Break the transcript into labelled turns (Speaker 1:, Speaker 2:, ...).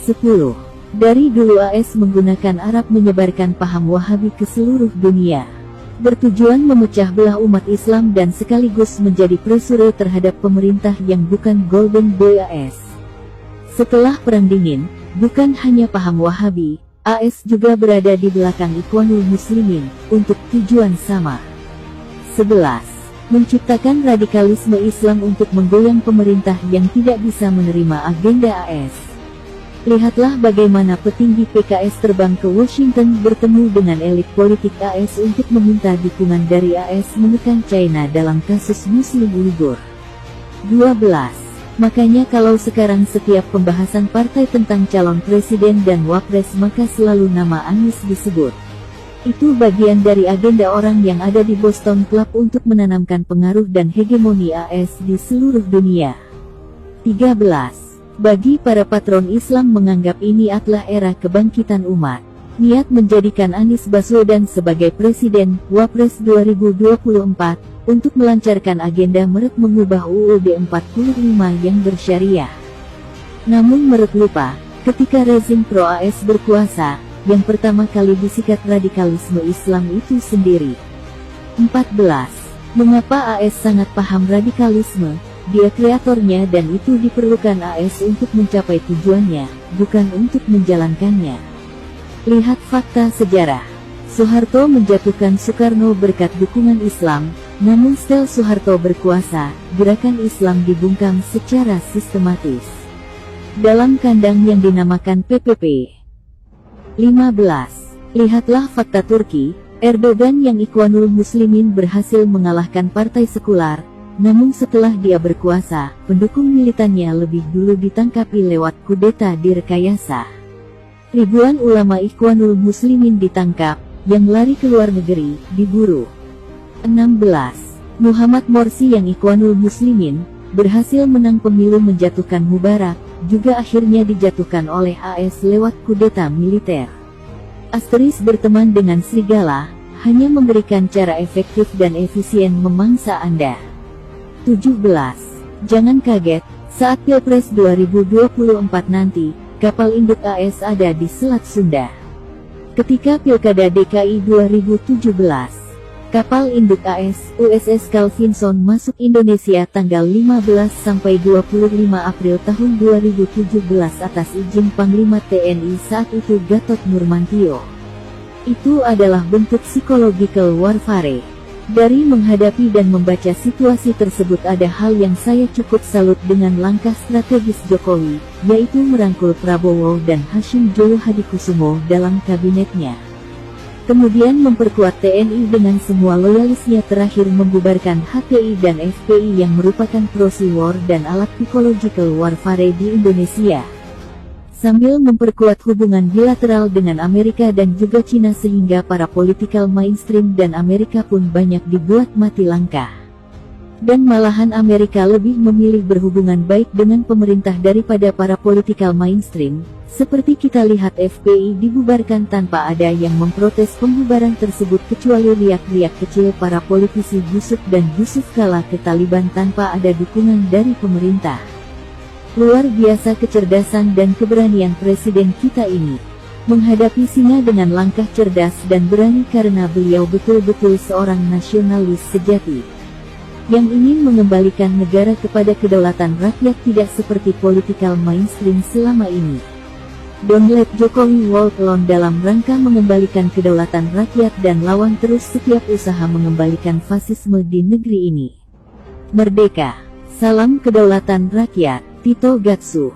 Speaker 1: 10. Dari dulu AS menggunakan Arab menyebarkan paham Wahabi ke seluruh dunia, bertujuan memecah belah umat Islam dan sekaligus menjadi pressure terhadap pemerintah yang bukan Golden Boy AS. Setelah Perang Dingin, bukan hanya paham Wahabi, AS juga berada di belakang Ikhwanul Muslimin, untuk tujuan sama. 11. Menciptakan radikalisme Islam untuk menggoyang pemerintah yang tidak bisa menerima agenda AS. Lihatlah bagaimana petinggi PKS terbang ke Washington bertemu dengan elit politik AS untuk meminta dukungan dari AS menekan China dalam kasus Muslim Uighur. 12. Makanya kalau sekarang setiap pembahasan partai tentang calon presiden dan wapres maka selalu nama Anies disebut. Itu bagian dari agenda orang yang ada di Boston Club untuk menanamkan pengaruh dan hegemoni AS di seluruh dunia. 13. Bagi para patron Islam menganggap ini adalah era kebangkitan umat. Niat menjadikan Anies Baswedan sebagai Presiden, Wapres 2024, untuk melancarkan agenda merek mengubah UUD 45 yang bersyariah. Namun merek lupa, ketika rezim pro-AS berkuasa, yang pertama kali disikat radikalisme Islam itu sendiri. 14. Mengapa AS sangat paham radikalisme? Dia kreatornya dan itu diperlukan AS untuk mencapai tujuannya, bukan untuk menjalankannya. Lihat fakta sejarah. Soeharto menjatuhkan Soekarno berkat dukungan Islam, namun setelah Soeharto berkuasa, gerakan Islam dibungkam secara sistematis dalam kandang yang dinamakan PPP. 15. Lihatlah fakta Turki, Erdogan yang Ikhwanul Muslimin berhasil mengalahkan partai sekular. Namun setelah dia berkuasa, pendukung militannya lebih dulu ditangkapi lewat kudeta direkayasa. Ribuan ulama Ikhwanul Muslimin ditangkap, yang lari ke luar negeri, diburu. 16. Muhammad Morsi yang Ikhwanul Muslimin, berhasil menang pemilu menjatuhkan Mubarak, juga akhirnya dijatuhkan oleh AS lewat kudeta militer. Asteris berteman dengan serigala, hanya memberikan cara efektif dan efisien memangsa Anda. 17. Jangan kaget, saat Pilpres 2024 nanti, kapal induk AS ada di Selat Sunda. Ketika Pilkada DKI 2017, kapal induk AS, USS Calvinson masuk Indonesia tanggal 15 sampai 25 April tahun 2017 atas izin Panglima TNI saat itu Gatot Nurmantio. Itu adalah bentuk psychological warfare. Dari menghadapi dan membaca situasi tersebut ada hal yang saya cukup salut dengan langkah strategis Jokowi, yaitu merangkul Prabowo dan Hashim Joyo Hadikusumo dalam kabinetnya. Kemudian memperkuat TNI dengan semua loyalisnya terakhir membubarkan HTI dan FPI yang merupakan proxy war dan alat psychological warfare di Indonesia. Sambil memperkuat hubungan bilateral dengan Amerika dan juga Cina sehingga para political mainstream dan Amerika pun banyak dibuat mati langkah. Dan malahan Amerika lebih memilih berhubungan baik dengan pemerintah daripada para political mainstream, seperti kita lihat FPI dibubarkan tanpa ada yang memprotes pembubaran tersebut kecuali riak-riak kecil para politisi busuk dan Yusuf Kala ke Taliban tanpa ada dukungan dari pemerintah. Luar biasa kecerdasan dan keberanian presiden kita ini. Menghadapi singa dengan langkah cerdas dan berani karena beliau betul-betul seorang nasionalis sejati. Yang ingin mengembalikan negara kepada kedaulatan rakyat tidak seperti political mainstream selama ini. Don't let Jokowi walk alone dalam rangka mengembalikan kedaulatan rakyat dan lawan terus setiap usaha mengembalikan fasisme di negeri ini. Merdeka! Salam kedaulatan rakyat! Tito Gatsu.